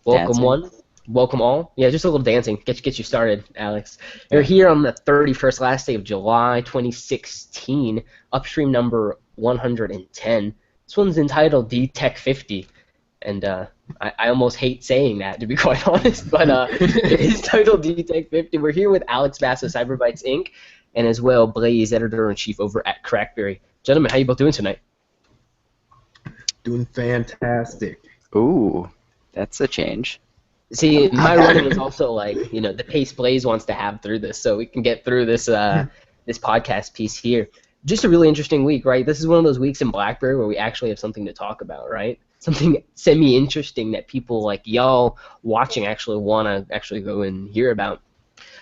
Welcome Dancing. one, welcome all. Yeah, just a little dancing. Get you started, Alex. You're Yeah. here on the 31st last day of July 2016, Upstream number 110. This one's entitled DTEK50, and I almost hate saying that, to be quite honest, but it is titled DTEK50. We're here with Alex Bass of Cyberbytes Inc., and as well Blaze, editor-in-chief over at CrackBerry. Gentlemen, how you both doing tonight? Doing fantastic. Ooh, that's a change. See, my running is also like, the pace Blaze wants to have through this, so we can get through this this podcast piece here. Just a really interesting week, right? This is one of those weeks in BlackBerry where we actually have something to talk about, right? Something semi-interesting that people like y'all watching actually want to actually go and hear about.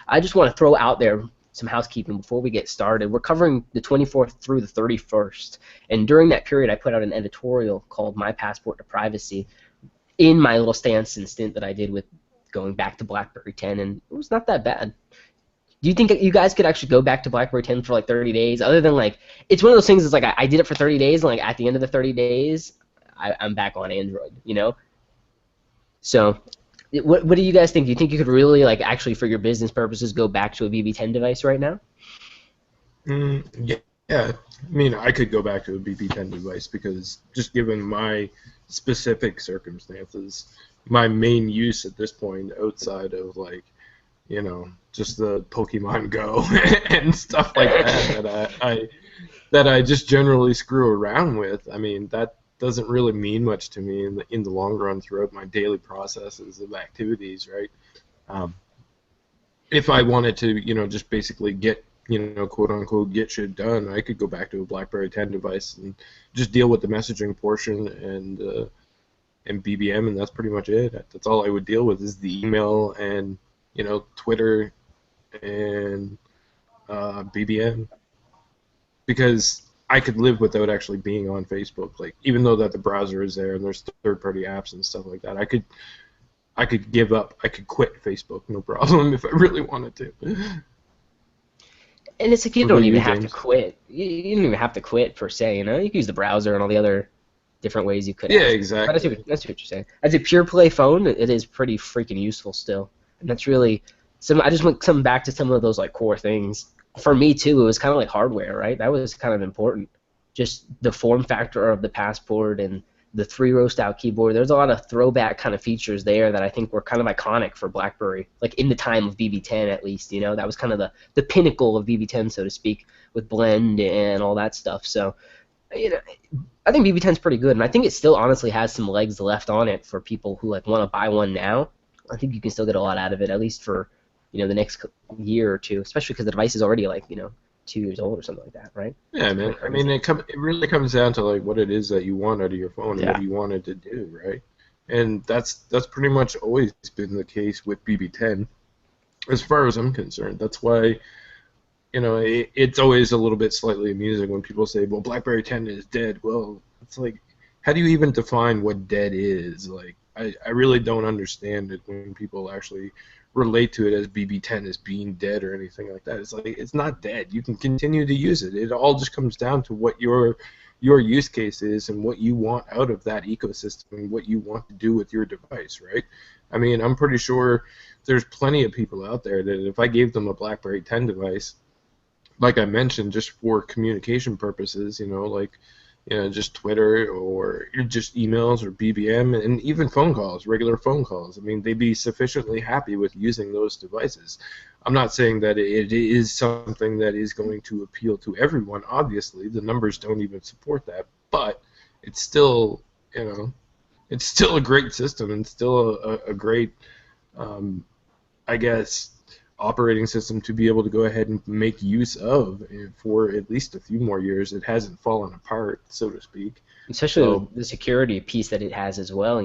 I just want to throw out there some housekeeping before we get started. We're covering the 24th through the 31st, and during that period I put out an editorial called My Passport to Privacy, in my little stance and stint that I did with going back to BlackBerry 10, and it was not that bad. Do you think you guys could actually go back to BlackBerry 10 for like 30 days? Other than like, it's one of those things. It's like I did it for 30 days, and like at the end of the 30 days, I'm back on Android. So, what do you guys think? Do you think you could really like actually for your business purposes go back to a BB10 device right now? Yeah. I mean, I could go back to a BB10 device because just given my specific circumstances, my main use at this point, outside of like, just the Pokemon Go and stuff like that I just generally screw around with. I mean, that doesn't really mean much to me in the long run throughout my daily processes of activities, right? If I wanted to, just basically get, quote unquote, get shit done, I could go back to a BlackBerry 10 device and just deal with the messaging portion and BBM, and that's pretty much it. That's all I would deal with is the email and Twitter and BBM, because I could live without actually being on Facebook. Like, even though that the browser is there and there's third-party apps and stuff like that, I could give up. I could quit Facebook, no problem, if I really wanted to. And it's like you don't even have to quit. You don't even have to quit per se. You can use the browser and all the other different ways you could. Yeah, exactly. But that's what you're saying. As a pure play phone, it is pretty freaking useful still, and that's really some. I just went come back to some of those like core things. For me too, it was kind of like hardware, right? That was kind of important. Just the form factor of the Passport and the 3-row style keyboard. There's a lot of throwback kind of features there that I think were kind of iconic for BlackBerry, like in the time of BB10 at least. That was kind of the pinnacle of BB10, so to speak, with Blend and all that stuff. So, I think BB10 is pretty good, and I think it still honestly has some legs left on it for people who like want to buy one now. I think you can still get a lot out of it, at least for the next year or two, especially because the device is already like 2 years old or something like that, right? Yeah, man. I mean, it really comes down to like what it is that you want out of your phone and what you want it to do, right? And that's pretty much always been the case with BB10, as far as I'm concerned. That's why, it's always a little bit slightly amusing when people say, "Well, BlackBerry 10 is dead." Well, it's like, how do you even define what dead is? Like, I really don't understand it when people actually relate to it as BB10 as being dead or anything like that. It's like, it's not dead. You can continue to use it. It all just comes down to what your use case is and what you want out of that ecosystem and what you want to do with your device, right? I mean, I'm pretty sure there's plenty of people out there that if I gave them a BlackBerry 10 device, like I mentioned, just for communication purposes, just Twitter or just emails or BBM and even phone calls, regular phone calls. I mean, they'd be sufficiently happy with using those devices. I'm not saying that it is something that is going to appeal to everyone. Obviously, the numbers don't even support that, but it's still, it's still a great system and still a great, I guess, operating system to be able to go ahead and make use of for at least a few more years. It hasn't fallen apart, so to speak. Especially the security piece that it has as well.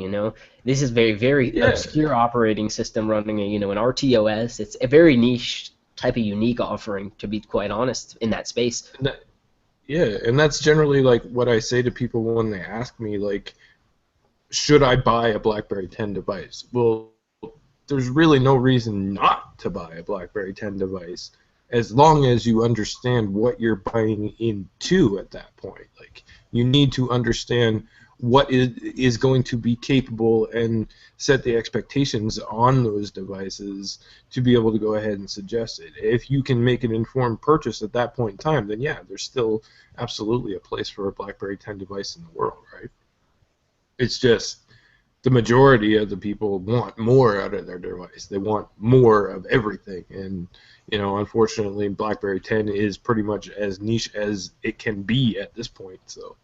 This is very, very obscure operating system running an RTOS. It's a very niche type of unique offering, to be quite honest, in that space. And that's generally like what I say to people when they ask me, like, should I buy a BlackBerry 10 device? Well, there's really no reason not to buy a BlackBerry 10 device as long as you understand what you're buying into at that point. Like, you need to understand what is going to be capable and set the expectations on those devices to be able to go ahead and suggest it. If you can make an informed purchase at that point in time, then yeah, there's still absolutely a place for a BlackBerry 10 device in the world, right? It's just the majority of the people want more out of their device. They want more of everything, and unfortunately, BlackBerry 10 is pretty much as niche as it can be at this point. So.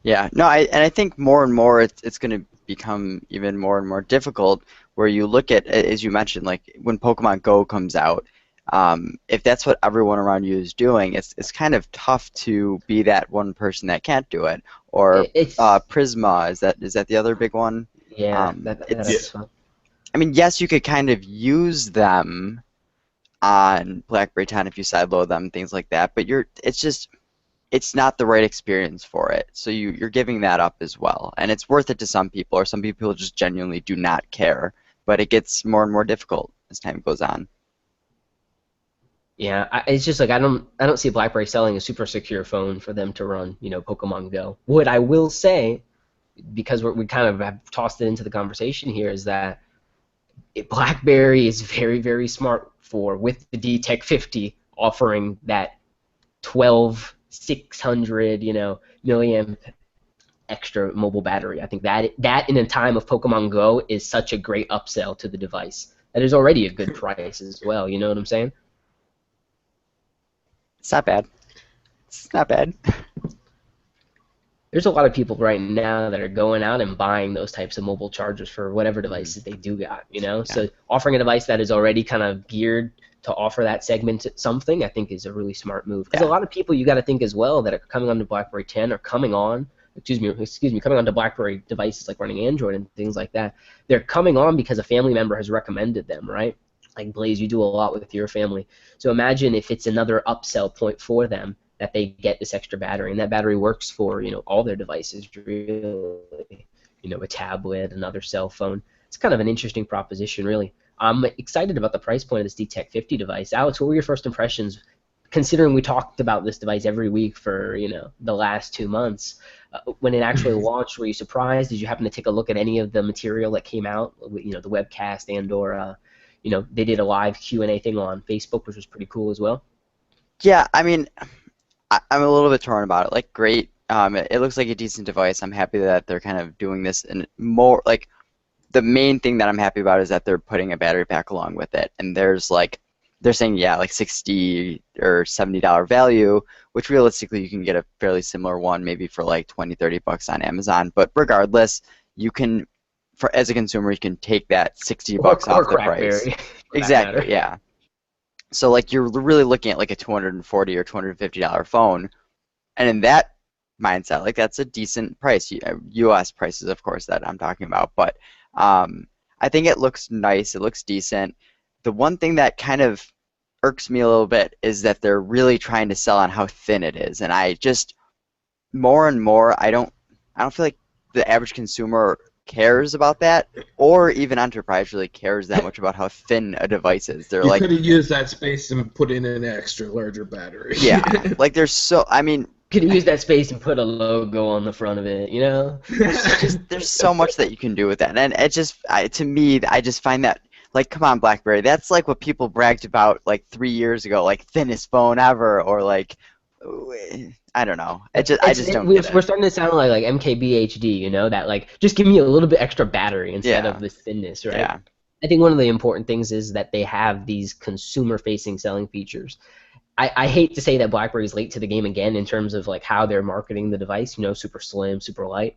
Yeah, no, I think more and more it's going to become even more and more difficult. Where you look at, as you mentioned, like when Pokemon Go comes out, if that's what everyone around you is doing, it's kind of tough to be that one person that can't do it. Or Prisma, is that the other big one? Yeah, that's fun. I mean, yes, you could kind of use them on BlackBerry 10 if you sideload them, things like that. But it's not the right experience for it. So you're giving that up as well. And it's worth it to some people, or some people just genuinely do not care. But it gets more and more difficult as time goes on. Yeah, it's just like I don't see BlackBerry selling a super secure phone for them to run, Pokemon Go. What I will say, because we kind of have tossed it into the conversation here, is that BlackBerry is very, very smart with the DTEK50 offering that 12,600, milliamp extra mobile battery. I think that in a time of Pokemon Go is such a great upsell to the device. That is already a good price as well. You know what I'm saying? It's not bad. It's not bad. There's a lot of people right now that are going out and buying those types of mobile chargers for whatever devices they do got, Yeah. So offering a device that is already kind of geared to offer that segment something, I think is a really smart move. Because a lot of people, you got to think as well, that are coming onto BlackBerry 10 or coming onto BlackBerry devices like running Android and things like that. They're coming on because a family member has recommended them, right? Like Blaze, you do a lot with your family. So imagine if it's another upsell point for them, that they get this extra battery, and that battery works for all their devices, really. A tablet, another cell phone. It's kind of an interesting proposition, really. I'm excited about the price point of this DTEK50 device. Alex, what were your first impressions, considering we talked about this device every week for the last 2 months? When it actually launched, were you surprised? Did you happen to take a look at any of the material that came out? The webcast and/or they did a live Q&A thing on Facebook, which was pretty cool as well. Yeah, I mean, I'm a little bit torn about it. Like, great. It looks like a decent device. I'm happy that they're kind of doing this, and more like the main thing that I'm happy about is that they're putting a battery pack along with it. And they're saying like $60 or $70 value, which realistically you can get a fairly similar one maybe for like $20-$30 on Amazon. But regardless, you can, as a consumer, you can take that $60 off the price. Exactly. Yeah. So like you're really looking at like a $240 or $250 phone, and in that mindset, like that's a decent price. U.S. prices, of course, that I'm talking about. But I think it looks nice. It looks decent. The one thing that kind of irks me a little bit is that they're really trying to sell on how thin it is, and I just more and more I don't feel like the average consumer cares about that, or even enterprise really cares that much about how thin a device is. They're like, you could have used that space and put in an extra larger battery. Yeah, like there's so, I mean, could have used that space and put a logo on the front of it, there's so much that you can do with that, and it just, to me, I just find that, like, come on, BlackBerry, that's like what people bragged about like 3 years ago, like thinnest phone ever, or like, I don't know. I just don't get it. We're starting to sound like MKBHD, that like just give me a little bit extra battery instead of this thinness, right? Yeah. I think one of the important things is that they have these consumer-facing selling features. I hate to say that BlackBerry is late to the game again in terms of like how they're marketing the device, super slim, super light.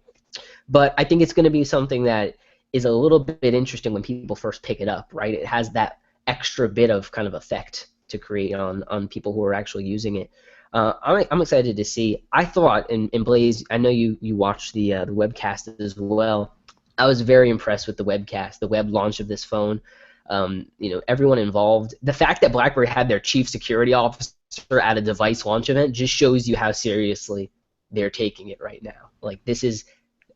But I think it's going to be something that is a little bit interesting when people first pick it up, right? It has that extra bit of kind of effect to create on people who are actually using it. I'm excited to see. I thought, and Blaze, I know you watched the webcast as well. I was very impressed with the webcast, the web launch of this phone. Everyone involved. The fact that BlackBerry had their chief security officer at a device launch event just shows you how seriously they're taking it right now. Like, this is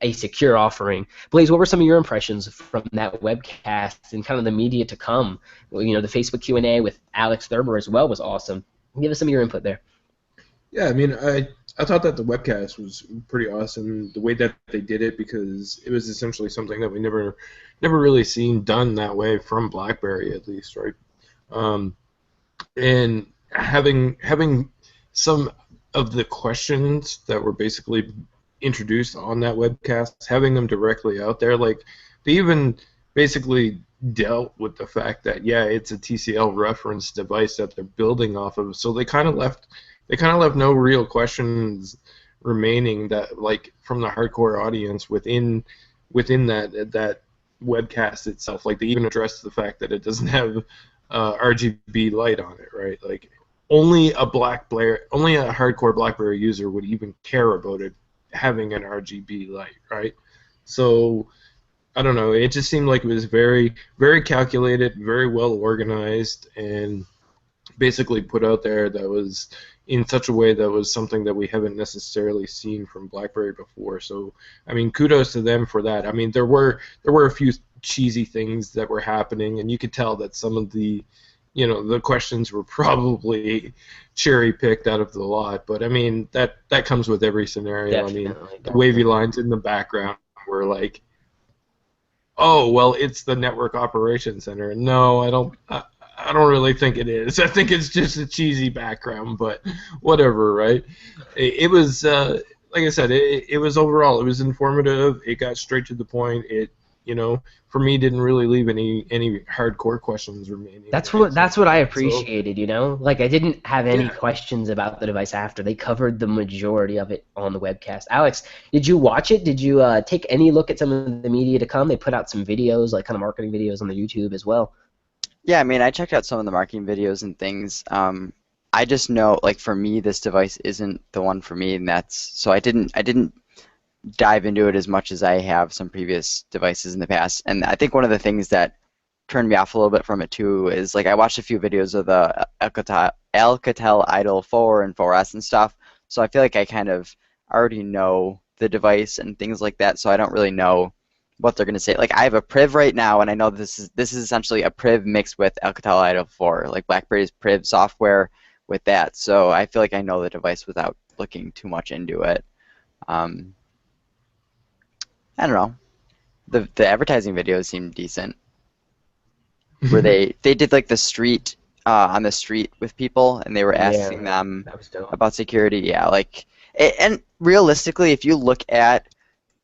a secure offering. Blaze, what were some of your impressions from that webcast and kind of the media to come? The Facebook Q&A with Alex Thurber as well was awesome. Give us some of your input there. Yeah, I mean, I I thought that the webcast was pretty awesome, the way that they did it, because it was essentially something that we never really seen done that way from BlackBerry, at least, right? And having some of the questions that were basically introduced on that webcast, having them directly out there, like they even basically dealt with the fact that it's a TCL reference device that they're building off of, so they kind of left no real questions remaining that, like, from the hardcore audience within that webcast itself. Like, they even addressed the fact that it doesn't have RGB light on it, right? Like, only a hardcore BlackBerry user would even care about it having an RGB light, right? So I don't know. It just seemed like it was very, very calculated, very well organized, and basically put out there that was in such a way that was something that we haven't necessarily seen from BlackBerry before. So, I mean, kudos to them for that. I mean, there were a few cheesy things that were happening, and you could tell that some of the, the questions were probably cherry picked out of the lot. But I mean, that comes with every scenario. Definitely, I mean, the wavy lines in the background were like, oh, well, it's the Network Operations Center. No, I don't really think it is. I think it's just a cheesy background, but whatever, right? It was, like I said, it was overall, it was informative. It got straight to the point. It, for me, didn't really leave any hardcore questions remaining. That's what I appreciated, Like, I didn't have any questions about the device after. They covered the majority of it on the webcast. Alex, did you watch it? Did you take any look at some of the media to come? They put out some videos, like kind of marketing videos on the YouTube as well. Yeah, I mean, I checked out some of the marketing videos and things. I just know, like, for me, this device isn't the one for me, and so I didn't dive into it as much as I have some previous devices in the past. And I think one of the things that turned me off a little bit from it too is, like, I watched a few videos of the Alcatel Idol 4 and 4S and stuff, so I feel like I kind of already know the device and things like that, so I don't really know what they're going to say. Like, I have a PRIV right now, and I know this is essentially a PRIV mixed with Alcatel Idol 4, like BlackBerry's PRIV software with that. So I feel like I know the device without looking too much into it. I don't know. The advertising videos seemed decent, where they did like the street on the street with people, and they were asking them about security. Yeah, like, and realistically, if you look at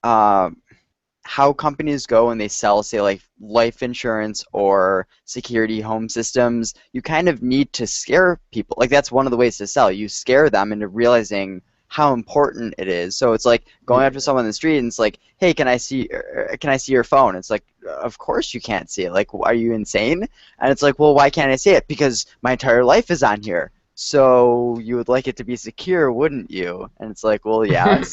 how companies go and they sell, say, like life insurance or security home systems, you kind of need to scare people. Like, that's one of the ways to sell. You scare them into realizing how important it is. So it's like going up to someone in the street and it's like, hey, can I see your phone? It's like, of course you can't see it. Like, are you insane? And it's like, well, why can't I see it? Because my entire life is on here. So you would like it to be secure, wouldn't you? And it's like, well, yeah.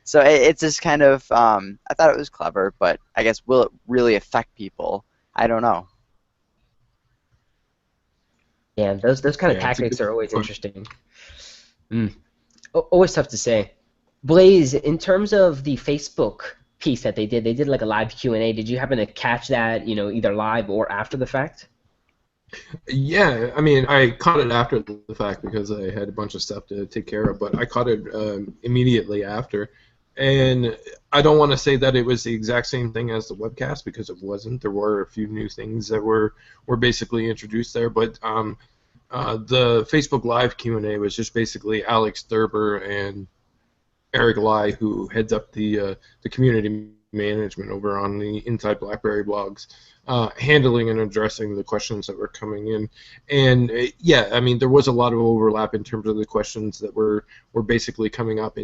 So it's just kind of, I thought it was clever, but I guess will it really affect people? I don't know. Yeah, those kind of tactics are always interesting. Always tough to say. Blaze, in terms of the Facebook piece that they did like a live Q&A. Did you happen to catch that, either live or after the fact? Yeah, I mean, I caught it after the fact because I had a bunch of stuff to take care of, but I caught it immediately after. And I don't want to say that it was the exact same thing as the webcast because it wasn't. There were a few new things that were basically introduced there, but the Facebook Live Q&A was just basically Alex Thurber and Eric Lai, who heads up the community management over on the Inside BlackBerry blogs, handling and addressing the questions that were coming in. And yeah, I mean, there was a lot of overlap in terms of the questions that were basically coming up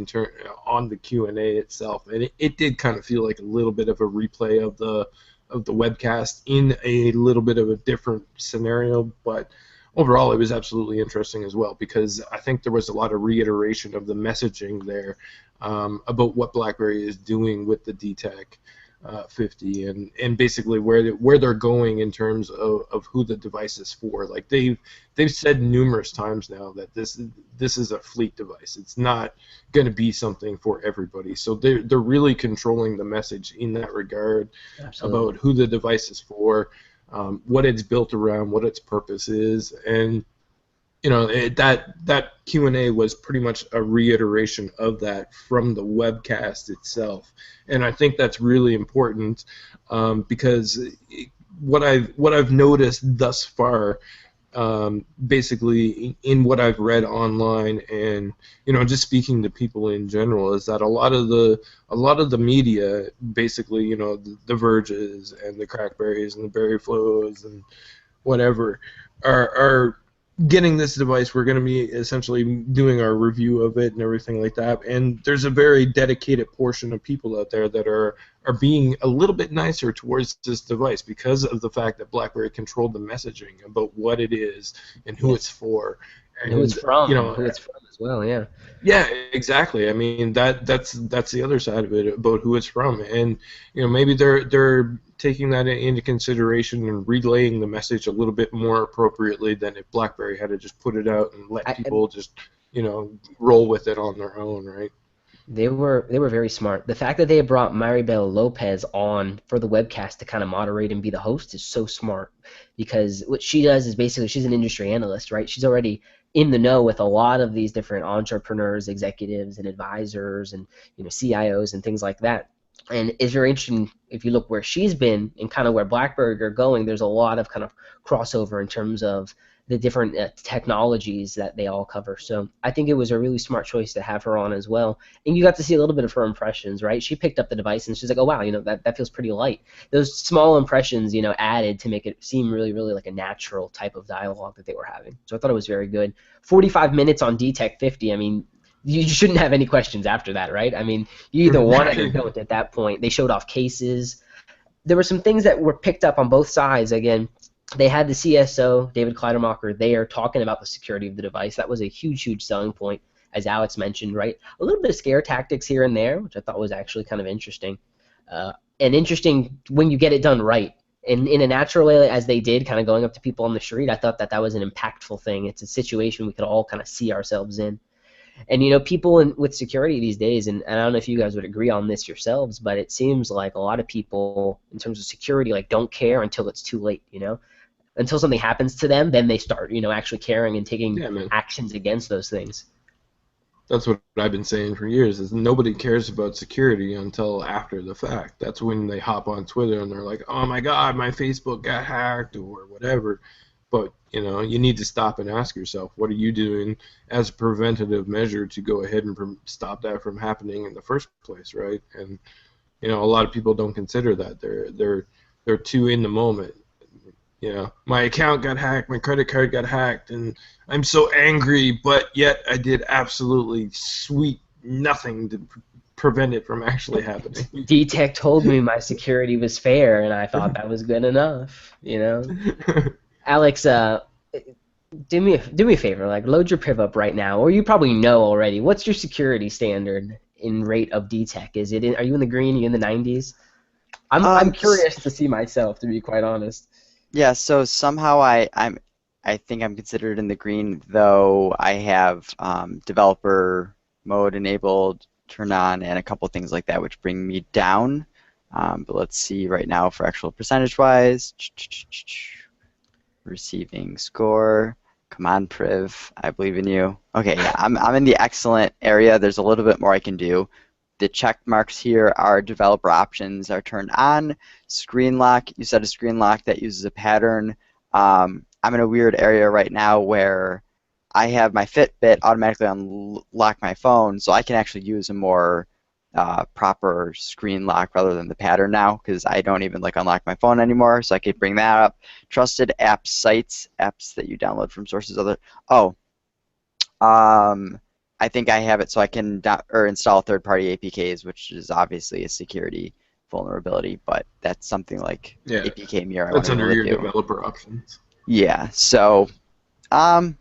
on the Q&A itself, and it did kind of feel like a little bit of a replay of the webcast in a little bit of a different scenario, but overall it was absolutely interesting as well because I think there was a lot of reiteration of the messaging there about what BlackBerry is doing with the DTEK50 and basically where they're going in terms of who the device is for. Like they've said numerous times now that this is a fleet device. It's not going to be something for everybody. So they're really controlling the message in that regard. Absolutely. About who the device is for, what it's built around, what its purpose is, and that Q&A was pretty much a reiteration of that from the webcast itself, and I think that's really important because what I've noticed thus far, basically in what I've read online and just speaking to people in general, is that a lot of the media, basically the Verges and the CrackBerries and the BerryFlows and whatever are getting this device. We're going to be essentially doing our review of it and everything like that, and there's a very dedicated portion of people out there that are being a little bit nicer towards this device because of the fact that BlackBerry controlled the messaging about what it is and who it's for. And who it's from, who it's from as well, yeah. Yeah, exactly. I mean, that's the other side of it, about who it's from, and maybe they're taking that into consideration and relaying the message a little bit more appropriately than if BlackBerry had to just put it out and let people just roll with it on their own, right? They were very smart. The fact that they brought Maribel Lopez on for the webcast to kind of moderate and be the host is so smart, because what she does is basically she's an industry analyst, right? She's already in the know with a lot of these different entrepreneurs, executives, and advisors, and CIOs and things like that. And it's very interesting if you look where she's been and kind of where BlackBerry are going. There's a lot of kind of crossover in terms of the different technologies that they all cover. So I think it was a really smart choice to have her on as well. And you got to see a little bit of her impressions, right? She picked up the device and she's like, oh wow, that feels pretty light. Those small impressions, added to make it seem really, really like a natural type of dialogue that they were having. So I thought it was very good. 45 minutes on DTEK50. I mean, you shouldn't have any questions after that, right? I mean, you either want it or don't at that point. They showed off cases. There were some things that were picked up on both sides. Again, they had the CSO, David Kleidermacher, there talking about the security of the device. That was a huge, huge selling point, as Alex mentioned, right? A little bit of scare tactics here and there, which I thought was actually kind of interesting. And interesting when you get it done right. And in a natural way, as they did, kind of going up to people on the street, I thought that was an impactful thing. It's a situation we could all kind of see ourselves in. And people with security these days, and I don't know if you guys would agree on this yourselves, but it seems like a lot of people, in terms of security, like don't care until it's too late, Until something happens to them, then they start, actually caring and taking actions against those things. That's what I've been saying for years, is nobody cares about security until after the fact. That's when they hop on Twitter and they're like, oh my God, my Facebook got hacked or whatever. But, you need to stop and ask yourself, what are you doing as a preventative measure to go ahead and stop that from happening in the first place, right? And, a lot of people don't consider that. They're too in the moment. My account got hacked, my credit card got hacked, and I'm so angry, but yet I did absolutely sweet nothing to prevent it from actually happening. DTEK told me my security was fair, and I thought that was good enough, Alex, do me a favor, like load your PRIV up right now, or you probably know already. What's your security standard in rate of DTEK? Are you in the green? Are you in the 90s? I'm curious to see myself, to be quite honest. Yeah, so somehow I think I'm considered in the green, though I have developer mode enabled, turned on, and a couple things like that, which bring me down. But let's see right now for actual percentage-wise. Receiving score. Come on, PRIV. I believe in you. Okay, yeah, I'm in the excellent area. There's a little bit more I can do. The check marks here are developer options are turned on. Screen lock, you set a screen lock that uses a pattern. I'm in a weird area right now where I have my Fitbit automatically unlock my phone, so I can actually use a more proper screen lock rather than the pattern now, because I don't even unlock my phone anymore, so I could bring that up. Trusted app sites, apps that you download from sources other. I think I have it so I can install third-party APKs, which is obviously a security vulnerability, but that's something like APK Mirror. That's under your developer options. Yeah, so I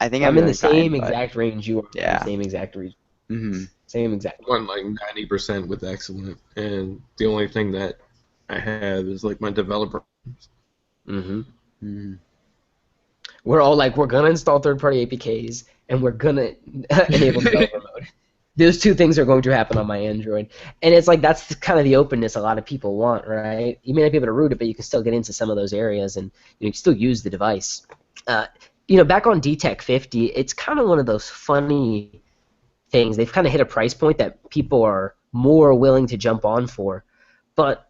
think I'm in the same exact range you are. Yeah. In the same exact region. Mm-hmm. Same exact. One 90% with excellent, and the only thing that I have is my developer. Mm-hmm. Mm-hmm. We're all we're gonna install third-party APKs and we're gonna enable developer mode. Those two things are going to happen on my Android, and it's that's kind of the openness a lot of people want, right? You may not be able to root it, but you can still get into some of those areas, and you can still use the device. back on DTEK50, it's kind of one of those funny things. They've kind of hit a price point that people are more willing to jump on for. But,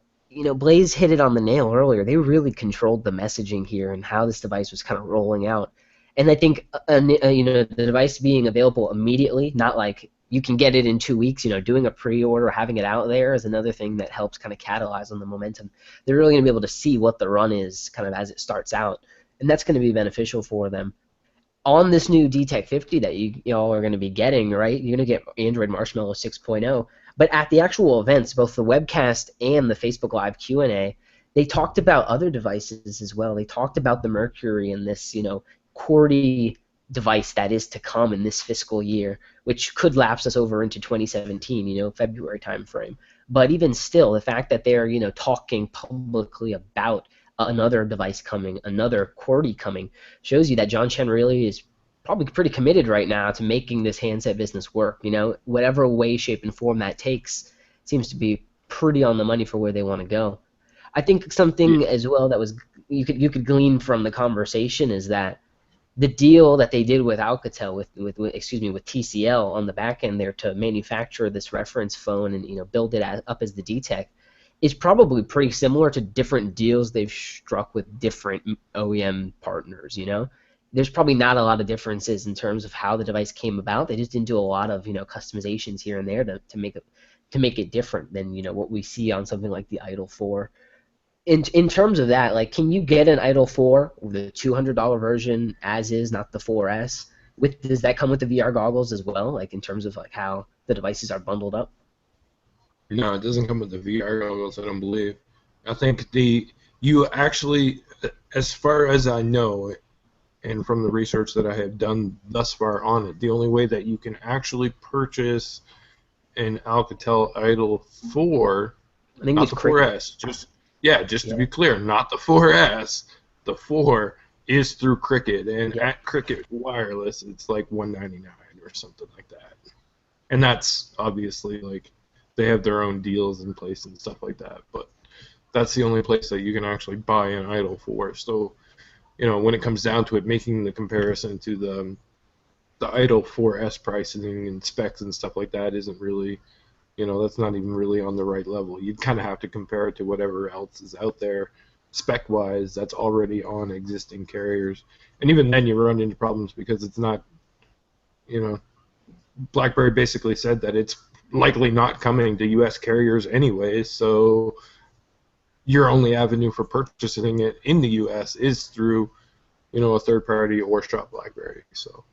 Blaze hit it on the nail earlier. They really controlled the messaging here and how this device was kind of rolling out. And I think, the device being available immediately, not like you can get it in 2 weeks, doing a pre-order, having it out there is another thing that helps kind of catalyze on the momentum. They're really going to be able to see what the run is kind of as it starts out, and that's going to be beneficial for them. On this new DTEK50 that you all are going to be getting, right, you're going to get Android Marshmallow 6.0, but at the actual events, both the webcast and the Facebook Live Q&A, they talked about other devices as well. They talked about the Mercury and this, QWERTY device that is to come in this fiscal year, which could lapse us over into 2017, February timeframe. But even still, the fact that they're, talking publicly about another device coming, another QWERTY coming, shows you that John Chen really is probably pretty committed right now to making this handset business work. Whatever way, shape, and form that takes, seems to be pretty on the money for where they want to go. I think something as well that was you could glean from the conversation is that the deal that they did with Alcatel, with TCL on the back end there to manufacture this reference phone and build it up as the DTEK, is probably pretty similar to different deals they've struck with different OEM partners. There's probably not a lot of differences in terms of how the device came about. They just didn't do a lot of customizations here and there to make it different than what we see on something like the Idol 4. In terms of that, like, can you get an Idol 4, the $200 version as is, not the 4S? Does that come with the VR goggles as well, like in terms of like how the devices are bundled up? No, it doesn't come with the VR goggles, I don't believe. I think you actually, as far as I know, and from the research that I have done thus far on it, the only way that you can actually purchase an Alcatel Idol 4, I think not the 4S, just to be clear, not the 4S. The 4 is through Cricket, and at Cricket Wireless, it's like $199 or something like that. And that's obviously like they have their own deals in place and stuff like that. But that's the only place that you can actually buy an Idol 4. So, when it comes down to it, making the comparison to the Idol 4S pricing and specs and stuff like that isn't really. That's not even really on the right level. You'd kind of have to compare it to whatever else is out there, spec-wise, that's already on existing carriers. And even then, you run into problems because it's not, BlackBerry basically said that it's likely not coming to U.S. carriers anyway, so your only avenue for purchasing it in the U.S. is through, a third party or shop BlackBerry. So.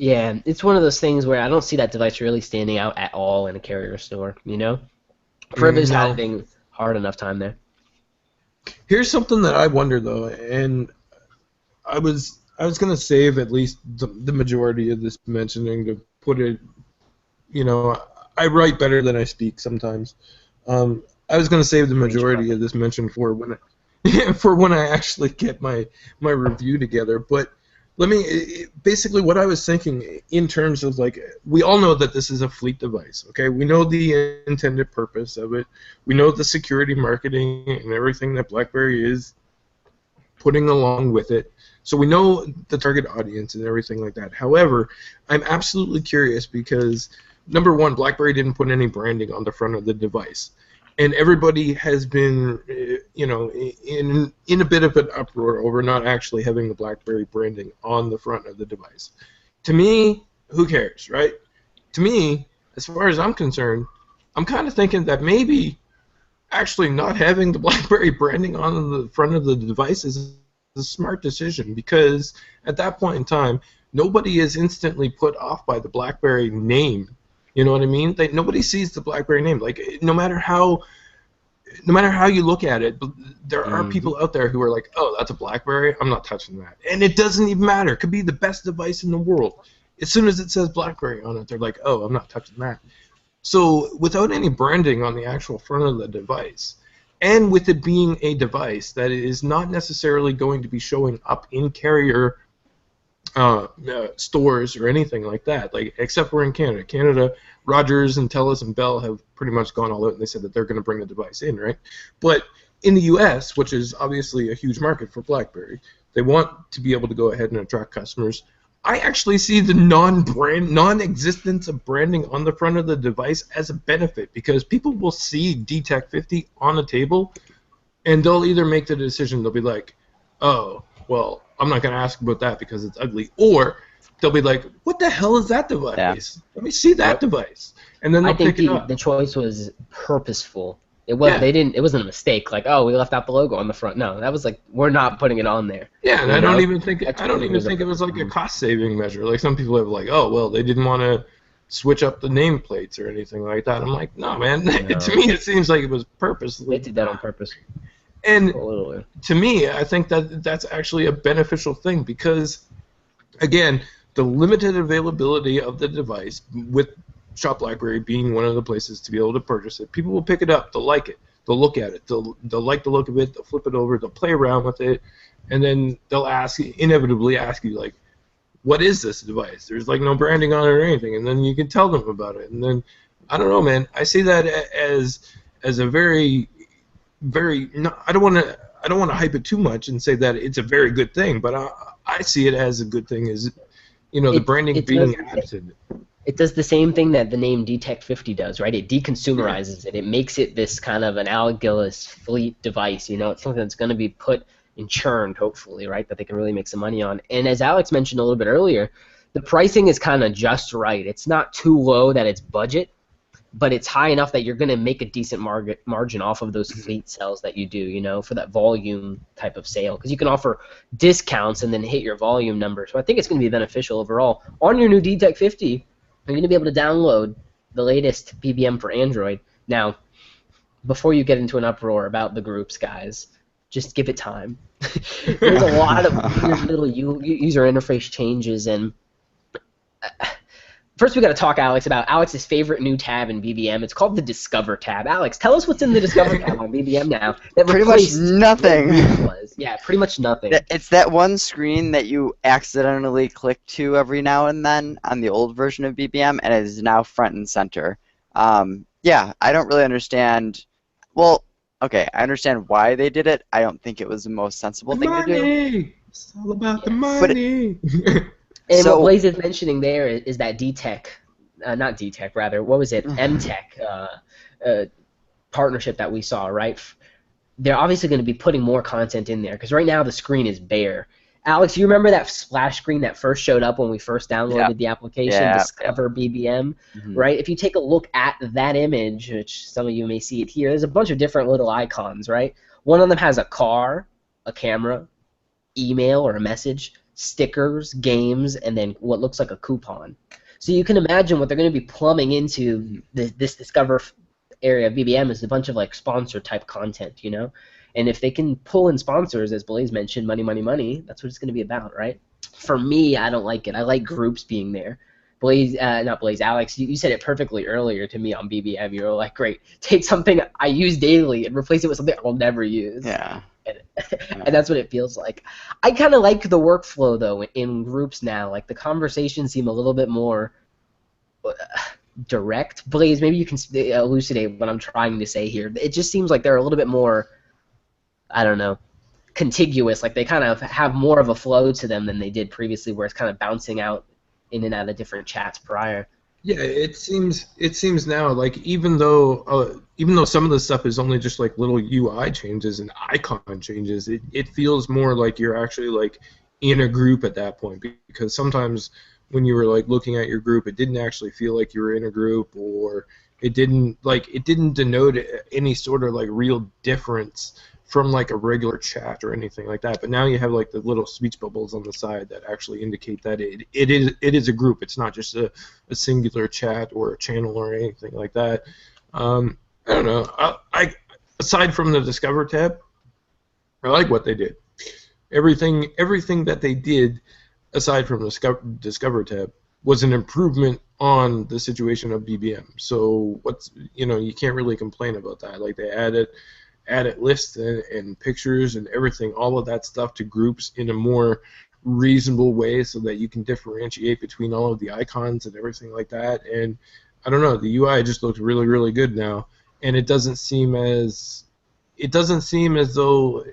Yeah, it's one of those things where I don't see that device really standing out at all in a carrier store, PRIV is having hard enough time there. Here's something that I wonder, though, and I was going to save at least the majority of this mentioning to put it, I write better than I speak sometimes. I was going to save the majority of this mention for when I actually get my review together, but basically what I was thinking in terms of, like, we all know that this is a fleet device, okay? We know the intended purpose of it. We know the security marketing and everything that BlackBerry is putting along with it. So we know the target audience and everything like that. However, I'm absolutely curious because, number one, BlackBerry didn't put any branding on the front of the device. And everybody has been, in a bit of an uproar over not actually having the BlackBerry branding on the front of the device. To me, who cares, right? To me, as far as I'm concerned, I'm kind of thinking that maybe actually not having the BlackBerry branding on the front of the device is a smart decision because at that point in time, nobody is instantly put off by the BlackBerry name. You know what I mean? Nobody sees the BlackBerry name. Like, no matter how you look at it, there are people out there who are like, "Oh, that's a BlackBerry. I'm not touching that." And it doesn't even matter. It could be the best device in the world. As soon as it says BlackBerry on it, they're like, "Oh, I'm not touching that." So, without any branding on the actual front of the device, and with it being a device that is not necessarily going to be showing up in carrier stores or anything like that, like except we're in Canada. Canada, Rogers and TELUS and Bell have pretty much gone all out and they said that they're going to bring the device in, right? But in the U.S., which is obviously a huge market for BlackBerry, they want to be able to go ahead and attract customers. I actually see the non-existence of branding on the front of the device as a benefit, because people will see DTEK50 on the table, and they'll either make the decision, they'll be like, oh, well, I'm not going to ask about that because it's ugly, or they'll be like, what the hell is that device? Yeah. Let me see that device. And then they'll pick it up. The choice was purposeful. It was It wasn't a mistake. Like, oh, we left out the logo on the front. No, that was like, we're not putting it on there. Yeah, and I don't even think it was like a cost-saving measure. Like, some people have like, oh, well, they didn't want to switch up the nameplates or anything like that. I'm like, no, man. No. To me, it seems like it was purposely. They did that on purpose. And to me, I think that that's actually a beneficial thing, because, again, the limited availability of the device, with Shop BlackBerry being one of the places to be able to purchase it, people will pick it up, they'll like it, they'll look at it, they'll like the look of it, they'll flip it over, they'll play around with it, and then they'll inevitably ask you, like, what is this device? There's like no branding on it or anything, and then you can tell them about it. And then, I don't know, man, I see that as a very, very, no, I don't want to hype it too much and say that it's a very good thing, but I see it as a good thing, is, you know, the branding being added. It does the same thing that the name DTEK50 does, right? It deconsumerizes it. It makes it this kind of analogous fleet device. You know, it's something that's going to be put and churned, hopefully, right, that they can really make some money on. And as Alex mentioned a little bit earlier, the pricing is kind of just right. It's not too low that it's budget, but it's high enough that you're going to make a decent margin off of those fleet sales that you do, you know, for that volume type of sale. Because you can offer discounts and then hit your volume number. So I think it's going to be beneficial overall. On your new DTEK50, you're going to be able to download the latest BBM for Android. Now, before you get into an uproar about the groups, guys, just give it time. There's a lot of weird little user interface changes, and first we got to talk, Alex, about Alex's favorite new tab in BBM. It's called the Discover tab. Alex, tell us what's in the Discover tab on BBM now. That pretty much nothing. Yeah, pretty much nothing. It's that one screen that you accidentally click to every now and then on the old version of BBM, and it is now front and center. Yeah, I don't really understand. Well, okay, I understand why they did it. I don't think it was the most sensible thing to do. It's all about the money. And so, what Blaze is mentioning there is that DTEK, not DTEK, rather, what was it, MTech partnership that we saw, right? They're obviously going to be putting more content in there, because right now the screen is bare. Alex, you remember that splash screen that first showed up when we first downloaded the application, Discover BBM, right? If you take a look at that image, which some of you may see it here, there's a bunch of different little icons, right? One of them has a car, a camera, email or a message, stickers, games, and then what looks like a coupon. So you can imagine what they're going to be plumbing into this Discover area of BBM is a bunch of like sponsor type content, you know? And if they can pull in sponsors, as Blaze mentioned, money, money, money, that's what it's going to be about, right? For me, I don't like it. I like groups being there. Blaze, not Blaze, Alex, you said it perfectly earlier to me on BBM. You were like, great, take something I use daily and replace it with something I'll never use. Yeah. And that's what it feels like. I kind of like the workflow, though, in groups now. Like, the conversations seem a little bit more direct. Blaze, maybe you can elucidate what I'm trying to say here. It just seems like they're a little bit more, I don't know, contiguous. Like, they kind of have more of a flow to them than they did previously, where it's kind of bouncing out in and out of different chats prior. Yeah, it seems now like even though some of the stuff is only just like little UI changes and icon changes, it feels more like you're actually like in a group at that point, because sometimes when you were like looking at your group, it didn't actually feel like you were in a group, or it didn't denote any sort of like real difference from like a regular chat or anything like that. But now you have like the little speech bubbles on the side that actually indicate that it is a group. It's not just a singular chat or a channel or anything like that. I don't know. I aside from the Discover tab, I like what they did. Everything that they did aside from the Discover tab was an improvement on the situation of BBM. So you can't really complain about that. Like, they added lists and pictures and everything, all of that stuff to groups in a more reasonable way, so that you can differentiate between all of the icons and everything like that. And I don't know, the UI just looks really, really good now, and it doesn't seem as it doesn't seem as though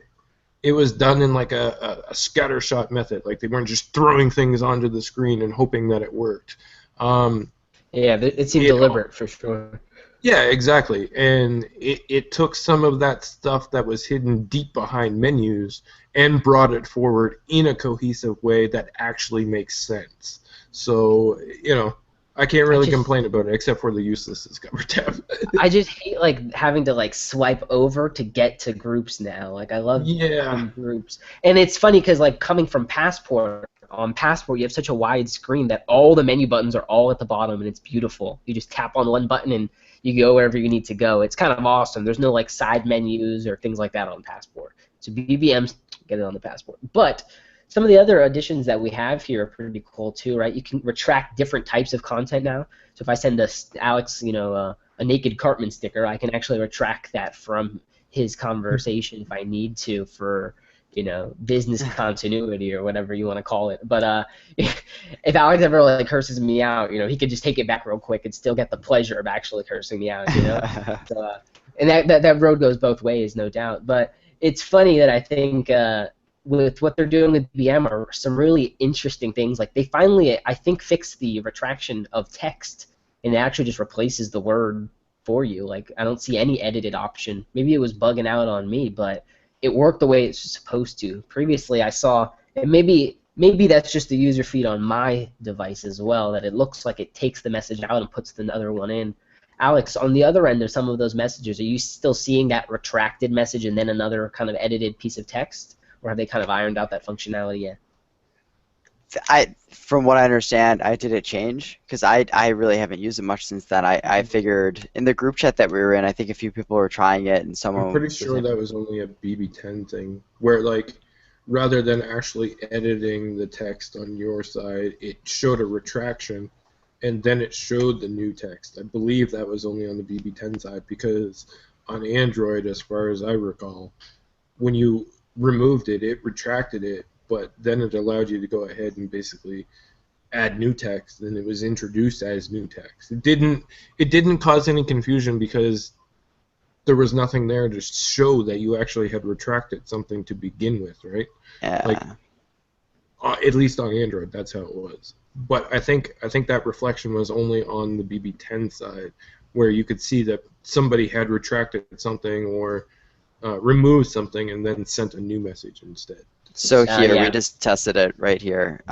it was done in like a scattershot method. Like they weren't just throwing things onto the screen and hoping that it worked. Yeah, it seemed deliberate for sure. Yeah, exactly. And it took some of that stuff that was hidden deep behind menus and brought it forward in a cohesive way that actually makes sense. So, I can't really complain about it except for the useless Discover tab. I just hate like having to like swipe over to get to groups now. Like I love groups. And it's funny because like coming from Passport, on Passport you have such a wide screen that all the menu buttons are all at the bottom and it's beautiful. You just tap on one button and you go wherever you need to go. It's kind of awesome. There's no like side menus or things like that on Passport. So BBMs get it on the Passport. But some of the other additions that we have here are pretty cool too, right? You can retract different types of content now. So if I send Alex, a naked Cartman sticker, I can actually retract that from his conversation if I need to for, business continuity or whatever you want to call it. But if Alex ever like curses me out, he could just take it back real quick and still get the pleasure of actually cursing me out, So, and that road goes both ways, no doubt. But it's funny that I think. With what they're doing with BM are some really interesting things. Like they finally, I think, fixed the retraction of text, and it actually just replaces the word for you. Like I don't see any edited option. Maybe it was bugging out on me, but it worked the way it's supposed to. Previously, I saw, and maybe that's just the user feed on my device as well, that it looks like it takes the message out and puts the other one in. Alex, on the other end of some of those messages, are you still seeing that retracted message and then another kind of edited piece of text? Or have they kind of ironed out that functionality yet? From what I understand, I did it change because I really haven't used it much since then. I figured in the group chat that we were in, I think a few people were trying it, and someone. I'm pretty sure that was only a BB10 thing, where like rather than actually editing the text on your side, it showed a retraction, and then it showed the new text. I believe that was only on the BB10 side because on Android, as far as I recall, when you removed it, it retracted it, but then it allowed you to go ahead and basically add new text, and it was introduced as new text. It didn't cause any confusion because there was nothing there to show that you actually had retracted something to begin with, right? Yeah. Like, at least on Android, that's how it was. But I think that reflection was only on the BB10 side, where you could see that somebody had retracted something or removed something and then sent a new message instead. So here, we just tested it right here.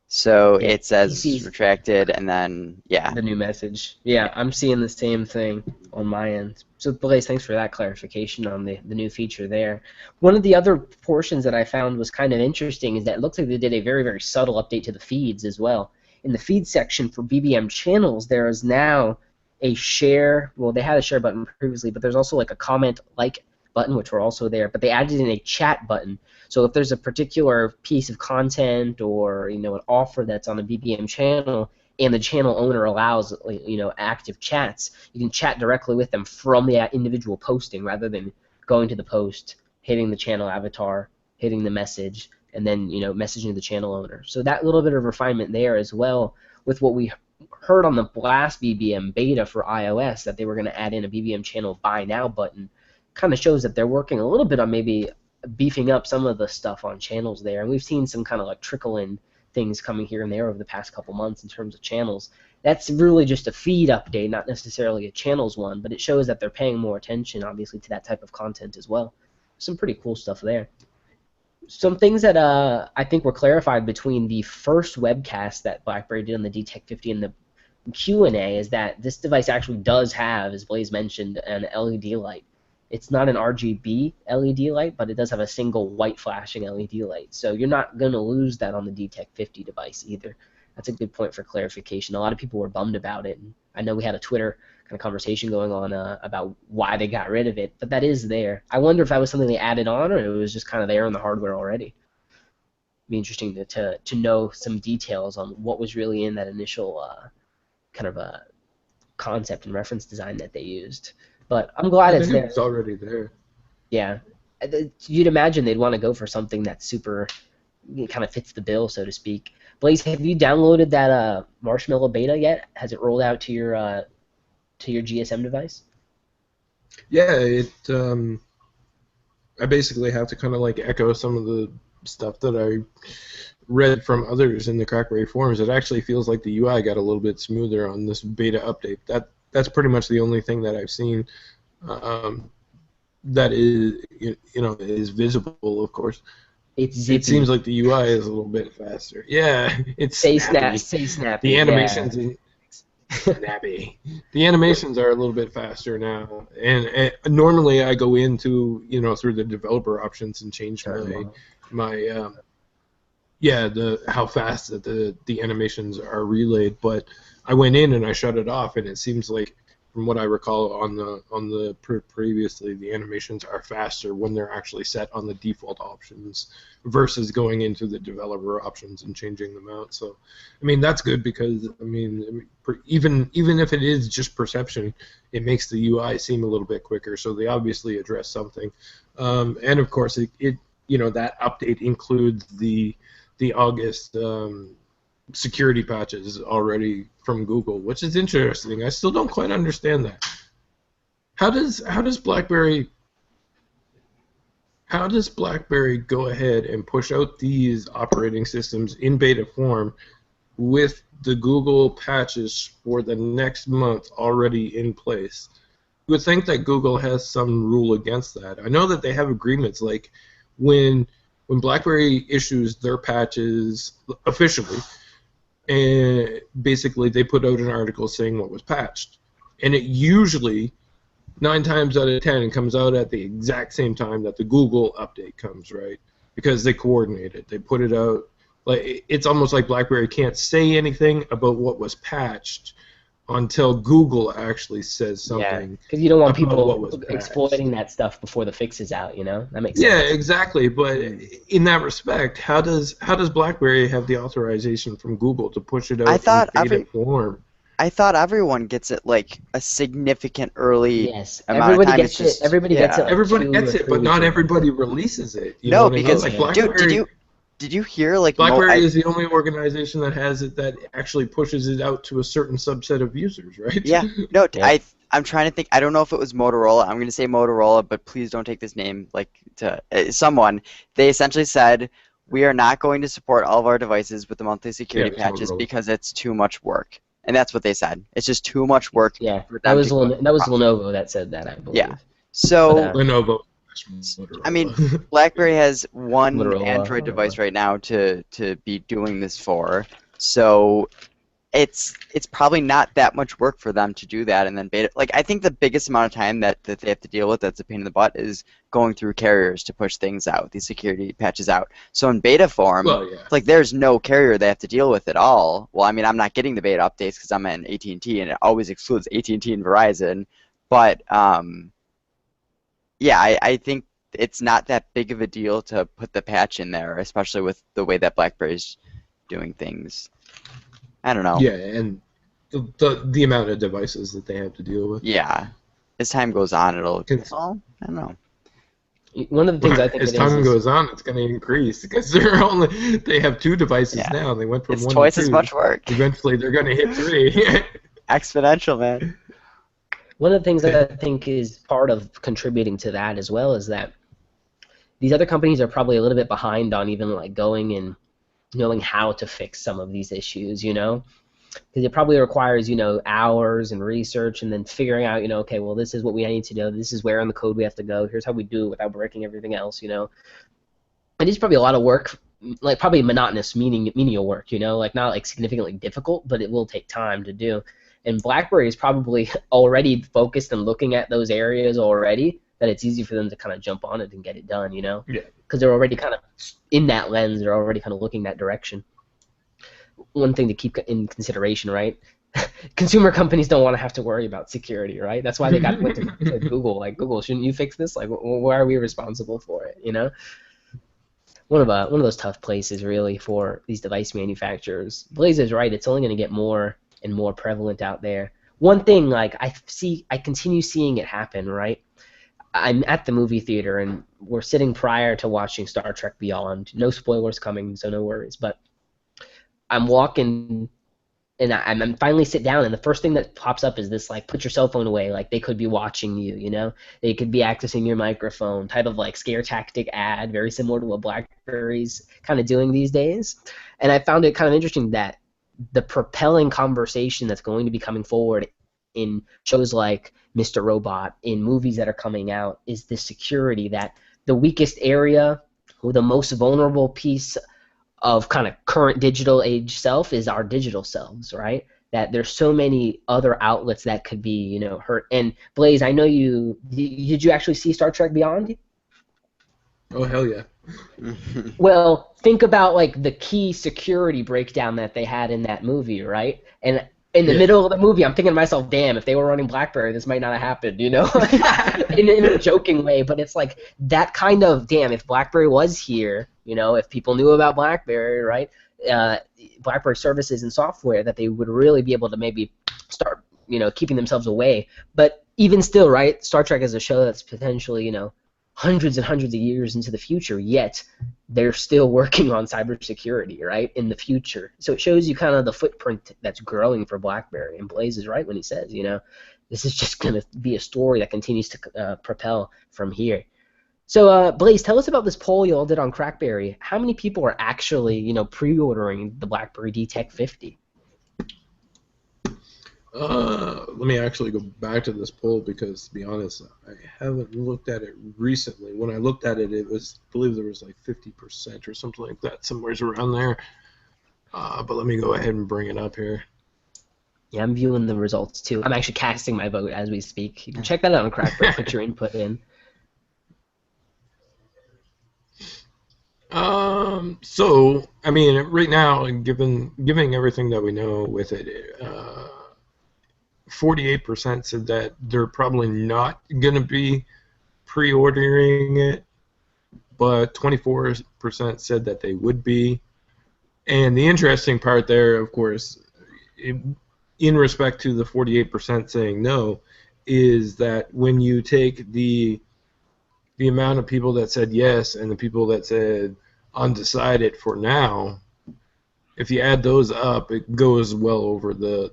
So it says retracted and then, the new message. Yeah, I'm seeing the same thing on my end. So Blaze, thanks for that clarification on the new feature there. One of the other portions that I found was kind of interesting is that it looks like they did a very, very subtle update to the feeds as well. In the feed section for BBM channels, there is now a share, well, they had a share button previously, but there's also like a comment like button, which were also there, but they added in a chat button. So if there's a particular piece of content or an offer that's on a BBM channel and the channel owner allows active chats, you can chat directly with them from the individual posting rather than going to the post, hitting the channel avatar, hitting the message, and then messaging the channel owner. So that little bit of refinement there as well with what we heard on the last BBM beta for iOS that they were going to add in a BBM channel buy now button kind of shows that they're working a little bit on maybe beefing up some of the stuff on channels there. And we've seen some kind of like trickle-in things coming here and there over the past couple months in terms of channels. That's really just a feed update, not necessarily a channels one, but it shows that they're paying more attention, obviously, to that type of content as well. Some pretty cool stuff there. Some things that I think were clarified between the first webcast that BlackBerry did on the DTEK50 and the Q&A is that this device actually does have, as Blaze mentioned, an LED light. It's not an RGB LED light, but it does have a single white flashing LED light. So you're not going to lose that on the DTEK50 device either. That's a good point for clarification. A lot of people were bummed about it. And I know we had a Twitter kind of conversation going on about why they got rid of it, but that is there. I wonder if that was something they added on or it was just kind of there in the hardware already. It'd be interesting to know some details on what was really in that initial kind of a concept and reference design that they used. But I'm glad it's there. It's already there. Yeah. You'd imagine they'd want to go for something that super kind of fits the bill, so to speak. Blaze, have you downloaded that Marshmallow beta yet? Has it rolled out to your GSM device? Yeah, I basically have to kind of like echo some of the stuff that I read from others in the CrackBerry forums. It actually feels like the UI got a little bit smoother on this beta update. That's pretty much the only thing that I've seen um, that is is visible. Of course, It's it seems zippy. like the UI is a little bit faster. Yeah, it's snappy. Say snappy. The Yeah. animations snappy. The animations are a little bit faster now, and normally I go into through the developer options and change Turn 'em on. my the how fast that the animations are relayed. But I went in and I shut it off, and it seems like, from what I recall on the previously, the animations are faster when they're actually set on the default options versus going into the developer options and changing them out. So, I mean, that's good because even if it is just perception, it makes the UI seem a little bit quicker. So they obviously address something, and of course it that update includes the August security patches already from Google, which is interesting. I still don't quite understand that. How does BlackBerry go ahead and push out these operating systems in beta form with the Google patches for the next month already in place? You would think that Google has some rule against that. I know that they have agreements, like when BlackBerry issues their patches officially, and basically they put out an article saying what was patched, and it usually 9 times out of 10 comes out at the exact same time that the Google update comes, right? Because they coordinate it. They put it out. Like, it's almost like BlackBerry can't say anything about what was patched until Google actually says Yeah, something because you don't want about what people was patched. exploiting that stuff before the fix is out. That makes Yeah, sense. exactly. But in that respect, how does BlackBerry have the authorization from Google to push it I out in thought beta form? I thought everyone gets it like a significant early Yes, amount of everybody time. It's gets it. just Everybody gets it yeah. like Everybody 2 gets or it, 3 but weeks not in advance. everybody releases it. You know No, what I mean? because Like Yeah. did you hear like BlackBerry is the only organization that has it that actually pushes it out to a certain subset of users, right? yeah, no, Yep. I'm trying to think. I don't know if it was Motorola. I'm going to say Motorola, but please don't take this name like to someone. They essentially said we are not going to support all of our devices with the monthly Yeah, security it's patches Motorola. because it's too much work. And that's what they said. It's just too much work Yeah. for That them was to go through the process. Lenovo that said that, I Yeah. believe. But So, Lenovo, I mean, Motorola. BlackBerry has one Android Motorola. device right now to be doing this for. So it's probably not that much work for them to do that and then beta. Like, I think the biggest amount of time that they have to deal with that's a pain in the butt is going through carriers to push things out, these security patches out. So in beta form, Well, yeah. it's like there's no carrier they have to deal with at all. Well, I mean, I'm not getting the beta updates because I'm in AT&T and it always excludes AT&T and Verizon. But yeah, I think it's not that big of a deal to put the patch in there, especially with the way that BlackBerry's doing things. I don't know. Yeah, and the amount of devices that they have to deal with. Yeah. As time goes on, it'll. Can- Well, I don't know. One of the things I think As it is time goes on, it's going to increase because they have 2 devices Yeah. now. They went from It's 1 to twice as 2. much work. Eventually, they're going to hit 3. Exponential, man. one of the things that I think is part of contributing to that as well is that these other companies are probably a little bit behind on even like going and knowing how to fix some of these issues, because it probably requires hours and research and then figuring out okay, well, this is what we need to do, this is where in the code we have to go, here's how we do it without breaking everything else. It is probably a lot of work, like probably monotonous menial work, like not like significantly difficult, but it will take time to do. And BlackBerry is probably already focused and looking at those areas already, that it's easy for them to kind of jump on it and get it done, Yeah. because they're already kind of in that lens, they're already kind of looking that direction. One thing to keep in consideration, right? Consumer companies don't want to have to worry about security, right? That's why they got went to Google. Like, Google, shouldn't you fix this? Like, why are we responsible for it? One of those tough places really for these device manufacturers. Blaze is right. It's only going to get more and more prevalent out there. One thing, like I continue seeing it happen, right? I'm at the movie theater and we're sitting prior to watching Star Trek Beyond. No spoilers coming, so no worries. But I'm walking I'm finally sit down, and the first thing that pops up is this, like, put your cell phone away, like they could be watching you, you know? They could be accessing your microphone, type of like scare tactic ad, very similar to what BlackBerry's kind of doing these days. And I found it kind of interesting that the propelling conversation that's going to be coming forward in shows like Mr. Robot, in movies that are coming out, is the security, that the weakest area or the most vulnerable piece of kind of current digital age self is our digital selves, right? That there's so many other outlets that could be, you know, hurt. And Blaze, I know did you actually see Star Trek Beyond? Oh, hell yeah. Well, think about like the key security breakdown that they had in that movie, right? And in the middle of the movie, I'm thinking to myself, damn, if they were running BlackBerry, this might not have happened, you know? in a joking way, but it's like that kind of, damn, if BlackBerry was here, you know, if people knew about BlackBerry, right, BlackBerry services and software, that they would really be able to maybe start, you know, keeping themselves away. But even still, right, Star Trek is a show that's potentially, you know, hundreds and hundreds of years into the future, yet they're still working on cybersecurity, right, in the future. So it shows you kind of the footprint that's growing for BlackBerry. And Blaze is right when he says, you know, this is just going to be a story that continues to propel from here. So, Blaze, tell us about this poll you all did on CrackBerry. How many people are actually, you know, pre-ordering the BlackBerry DTEK50? Let me actually go back to this poll because, to be honest, I haven't looked at it recently. When I looked at it, I believe there was like 50% or something like that, somewhere around there. But let me go ahead and bring it up here. Yeah, I'm viewing the results too. I'm actually casting my vote as we speak. You can check that out on CrackBerry. Put your input in. So, I mean, right now, given everything that we know with it, 48% said that they're probably not going to be pre-ordering it, but 24% said that they would be. And the interesting part there, of course, in respect to the 48% saying no, is that when you take the amount of people that said yes and the people that said undecided for now, if you add those up, it goes well over the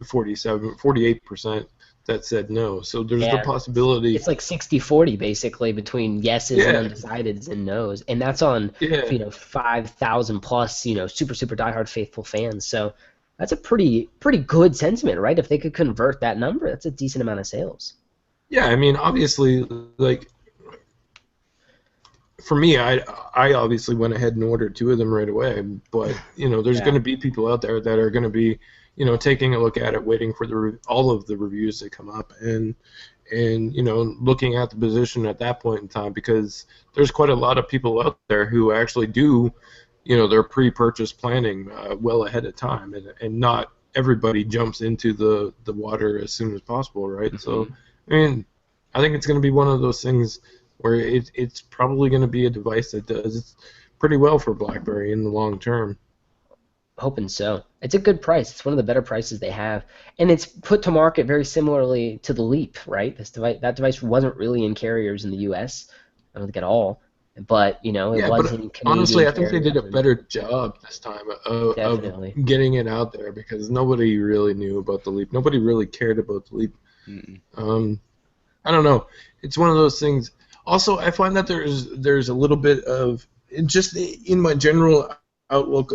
48% that said no. So there's the possibility. It's like 60-40 basically between yeses and undecideds and nos, and that's on you know 5,000 plus, you know, super diehard faithful fans. So that's a pretty good sentiment, right? If they could convert that number, that's a decent amount of sales. Yeah, I mean, obviously, like, for me, I obviously went ahead and ordered 2 of them right away. But you know, there's going to be people out there that are going to be, you know, taking a look at it, waiting for all of the reviews to come up, and you know, looking at the position at that point in time, because there's quite a lot of people out there who actually do, you know, their pre-purchase planning well ahead of time, and not everybody jumps into the water as soon as possible, right? Mm-hmm. So, I mean, I think it's going to be one of those things where it's probably going to be a device that does pretty well for BlackBerry in the long term. Hoping so. It's a good price. It's one of the better prices they have, and it's put to market very similarly to the Leap, right? That device wasn't really in carriers in the U.S. I don't think at all, but you know, it was in Canadian. Honestly, I think they did a better job this time of getting it out there, because nobody really knew about the Leap. Nobody really cared about the Leap. I don't know. It's one of those things. Also, I find that there's a little bit of, just in my general outlook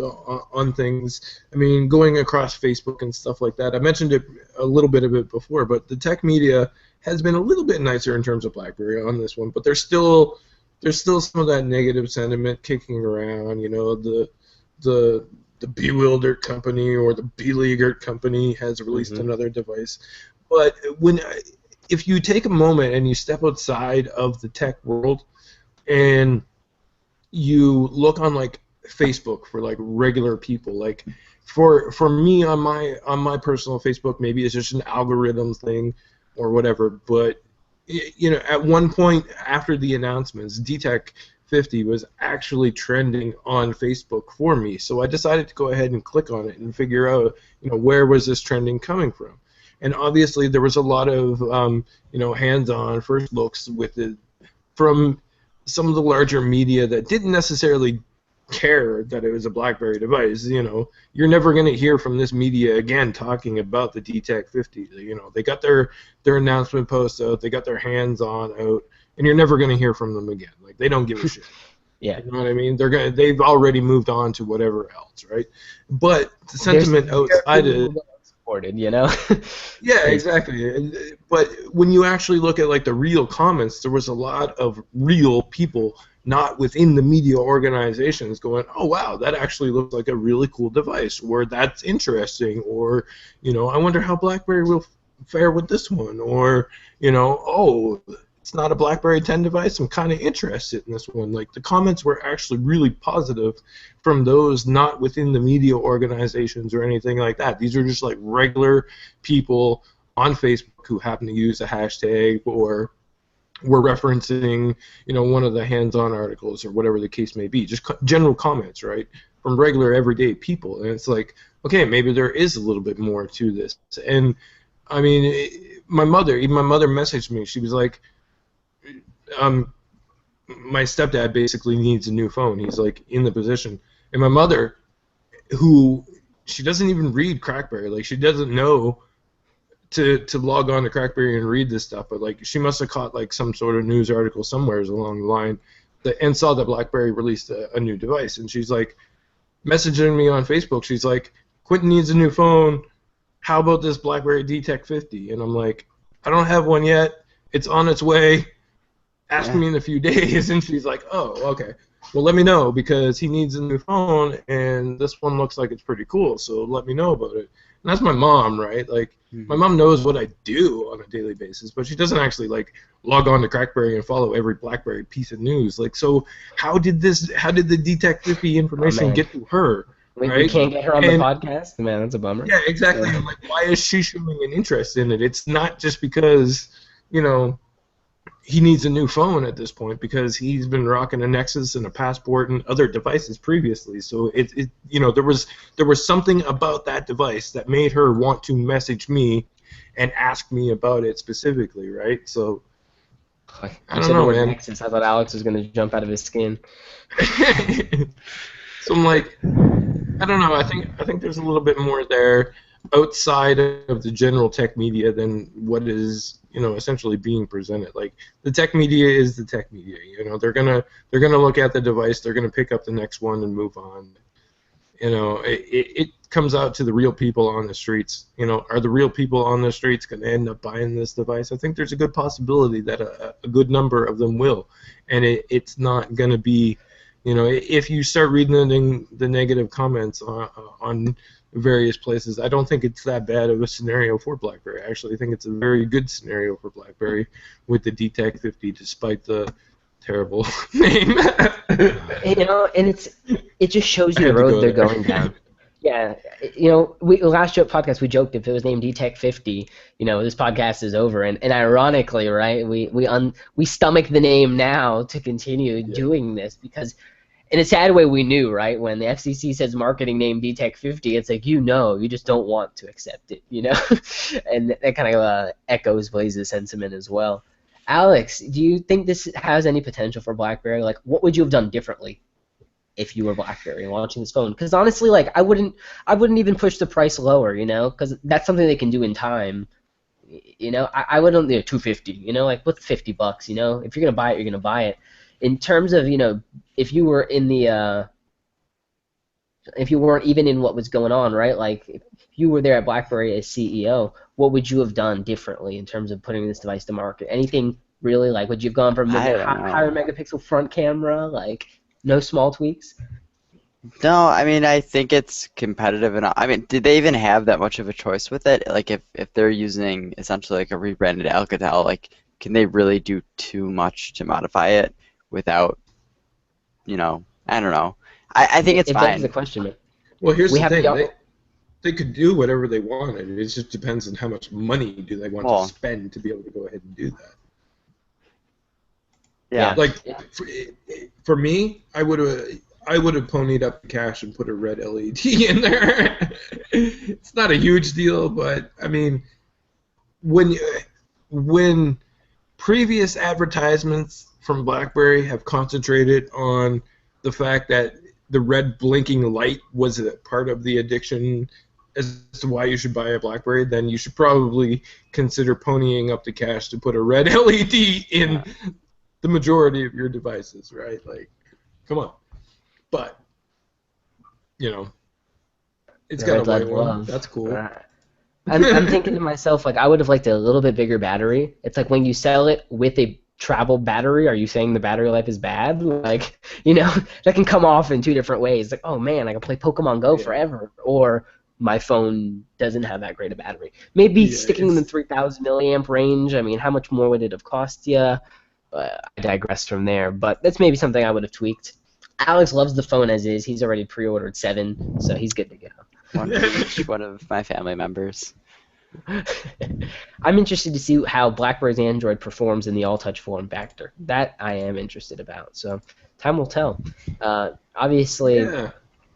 on things, I mean, going across Facebook and stuff like that, I mentioned it a little bit of it before, but the tech media has been a little bit nicer in terms of BlackBerry on this one, but there's still some of that negative sentiment kicking around. You know, the Bewildered company or the Beleaguered company has released another device, but if you take a moment and you step outside of the tech world and you look on like Facebook for like regular people, like for me on my personal Facebook, maybe it's just an algorithm thing or whatever, but you know, at one point after the announcements, DTEK50 was actually trending on Facebook for me, so I decided to go ahead and click on it and figure out, you know, where was this trending coming from. And obviously there was a lot of you know, hands-on first looks with it from some of the larger media that didn't necessarily care that it was a BlackBerry device. You know, you're never going to hear from this media again talking about the DTEK50. You know, they got their announcement post out, they got their hands-on out, and you're never going to hear from them again. Like, they don't give a shit. Yeah. You know what I mean? They've already moved on to whatever else, right? But the sentiment outside of supported, you know? yeah, exactly. But when you actually look at like the real comments, there was a lot of real people not within the media organizations going, oh wow, that actually looks like a really cool device, or that's interesting, or, you know, I wonder how BlackBerry will fare with this one, or, you know, oh, it's not a BlackBerry 10 device, I'm kind of interested in this one. Like, the comments were actually really positive from those not within the media organizations or anything like that. These are just like regular people on Facebook who happen to use a hashtag or were referencing, you know, one of the hands-on articles or whatever the case may be. Just general comments, right, from regular everyday people. And it's like, okay, maybe there is a little bit more to this. And I mean, my mother messaged me. She was like, my stepdad basically needs a new phone. He's like in the position. And my mother, who, she doesn't even read CrackBerry. Like, she doesn't know to log on to CrackBerry and read this stuff, but like, she must have caught like some sort of news article somewhere along the line and saw that BlackBerry released a new device. And she's like messaging me on Facebook. She's like, Quentin needs a new phone. How about this BlackBerry DTEK50? And I'm like, I don't have one yet. It's on its way. Ask me in a few days. And she's like, oh, okay. Well, let me know, because he needs a new phone, and this one looks like it's pretty cool, so let me know about it. And that's my mom, right? Like, my mom knows what I do on a daily basis, but she doesn't actually, like, log on to CrackBerry and follow every BlackBerry piece of news. Like, so how did the DTEK50 information get to her? Right? We can't get her on the podcast? Man, that's a bummer. Yeah, exactly. Yeah. Like, why is she showing an interest in it? It's not just because, you know, he needs a new phone at this point, because he's been rocking a Nexus and a Passport and other devices previously. So it you know, there was something about that device that made her want to message me and ask me about it specifically, right? So I don't know, man. Nexus, I thought Alex was gonna jump out of his skin. So I'm like, I don't know. I think there's a little bit more there outside of the general tech media than what is, you know, essentially being presented. Like, the tech media is the tech media. You know, they're gonna look at the device, they're gonna pick up the next one and move on. You know, it comes out to the real people on the streets. You know, are the real people on the streets gonna end up buying this device? I think there's a good possibility that a good number of them will, and it's not gonna be, you know, if you start reading the negative comments on various places, I don't think it's that bad of a scenario for BlackBerry. I actually think it's a very good scenario for BlackBerry with the DTEK50, despite the terrible name. You know, and it just shows you the road they're going down. Yeah, you know, last podcast we joked if it was named DTEK50, you know, this podcast is over. And ironically, right, we stomach the name now to continue doing this, because in a sad way we knew, right, when the FCC says marketing name DTEK50, it's like, you know, you just don't want to accept it, you know? And that kind of echoes Blaze's sentiment as well. Alex, do you think this has any potential for BlackBerry? Like, what would you have done differently if you were BlackBerry launching this phone? Because honestly, like, I wouldn't even push the price lower, you know, because that's something they can do in time. You know, I wouldn't, you know, $250, you know, like, with $50, you know, if you're gonna buy it, you're gonna buy it. In terms of, you know, if you were in the, if you weren't even in what was going on, right? Like, if you were there at BlackBerry as CEO, what would you have done differently in terms of putting this device to market? Anything really? Like, would you have gone for higher megapixel front camera? Like, no small tweaks? No, I mean, I think it's competitive enough. I mean, did they even have that much of a choice with it? Like, if they're using essentially like a rebranded Alcatel, like, can they really do too much to modify it without, you know, I don't know. I think it's fine. That's the question, man. Well, here's the thing. They could do whatever they wanted. It just depends on how much money do they want to spend to be able to go ahead and do that. Yeah. Like, for me, I would have ponied up the cash and put a red LED in there. It's not a huge deal, but I mean, when previous advertisements from BlackBerry have concentrated on the fact that the red blinking light was a part of the addiction as to why you should buy a BlackBerry, then you should probably consider ponying up the cash to put a red LED in the majority of your devices, right? Like, come on. But, you know, it's got a white one. That's cool. I'm thinking to myself, like, I would have liked a little bit bigger battery. It's like when you sell it with a travel battery, are you saying the battery life is bad? Like, you know, that can come off in two different ways. Like, oh man, I can play Pokemon Go forever, or my phone doesn't have that great a battery. Maybe sticking in the 3,000 milliamp range. I mean, how much more would it have cost you? I digress from there, but that's maybe something I would have tweaked. Alex loves the phone as is. He's already pre-ordered 7, so he's good to go. One of my family members. I'm interested to see how BlackBerry's Android performs in the all-touch form factor. That I am interested about. So time will tell. Obviously,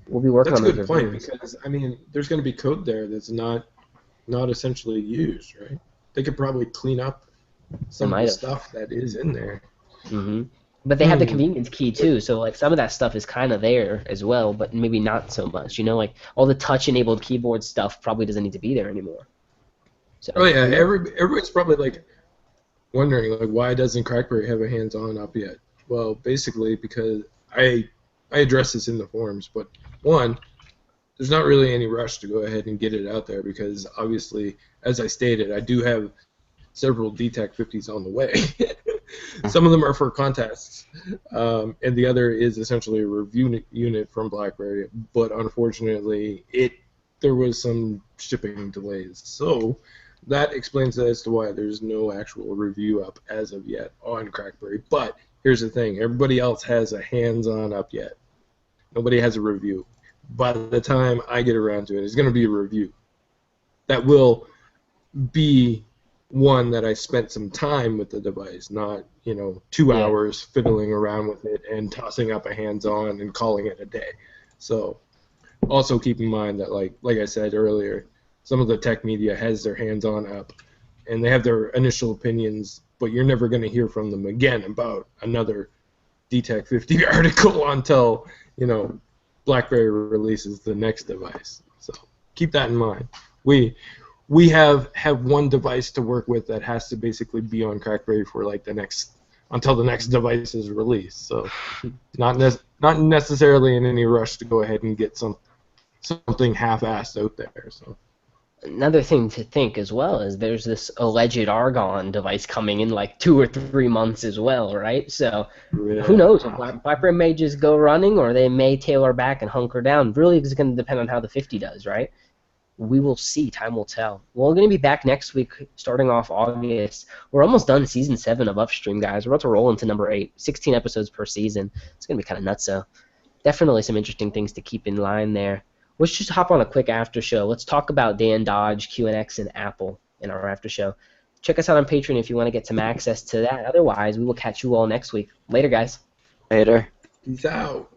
we'll be working on those reviews. That's a good point, because I mean, there's going to be code there that's not essentially used, right? They could probably clean up some of the stuff that is in there. Mm-hmm. But they have the convenience key too, so like some of that stuff is kind of there as well, but maybe not so much. You know, like all the touch-enabled keyboard stuff probably doesn't need to be there anymore. So, everybody's probably like wondering like why doesn't CrackBerry have a hands-on up yet? Well, basically because I address this in the forums, but one, there's not really any rush to go ahead and get it out there because obviously, as I stated, I do have several DTEK50s on the way. Some of them are for contests, and the other is essentially a review unit from BlackBerry. But unfortunately, there was some shipping delays, so that explains as to why there's no actual review up as of yet on CrackBerry. But here's the thing: everybody else has a hands-on up yet. Nobody has a review. By the time I get around to it, it's going to be a review that will be one that I spent some time with the device, not 2 hours fiddling around with it and tossing up a hands-on and calling it a day. So also keep in mind that like I said earlier, some of the tech media has their hands-on up and they have their initial opinions, but you're never going to hear from them again about another DTEK50 article until BlackBerry releases the next device. So keep that in mind. We have one device to work with that has to basically be on CrackBerry for like until the next device is released. So not necessarily in any rush to go ahead and get something half-assed out there. So another thing to think as well is there's this alleged Argon device coming in like 2 or 3 months as well, right? So who knows? BlackBerry may just go running, or they may tailor back and hunker down. Really, it's going to depend on how the 50 does, right? We will see. Time will tell. We're going to be back next week, starting off August. We're almost done Season 7 of Upstream, guys. We're about to roll into number 8. 16 episodes per season. It's going to be kind of nuts, so definitely some interesting things to keep in line there. Let's just hop on a quick after show. Let's talk about Dan Dodge, QNX, and Apple in our after show. Check us out on Patreon if you want to get some access to that. Otherwise, we will catch you all next week. Later, guys. Later. Peace out.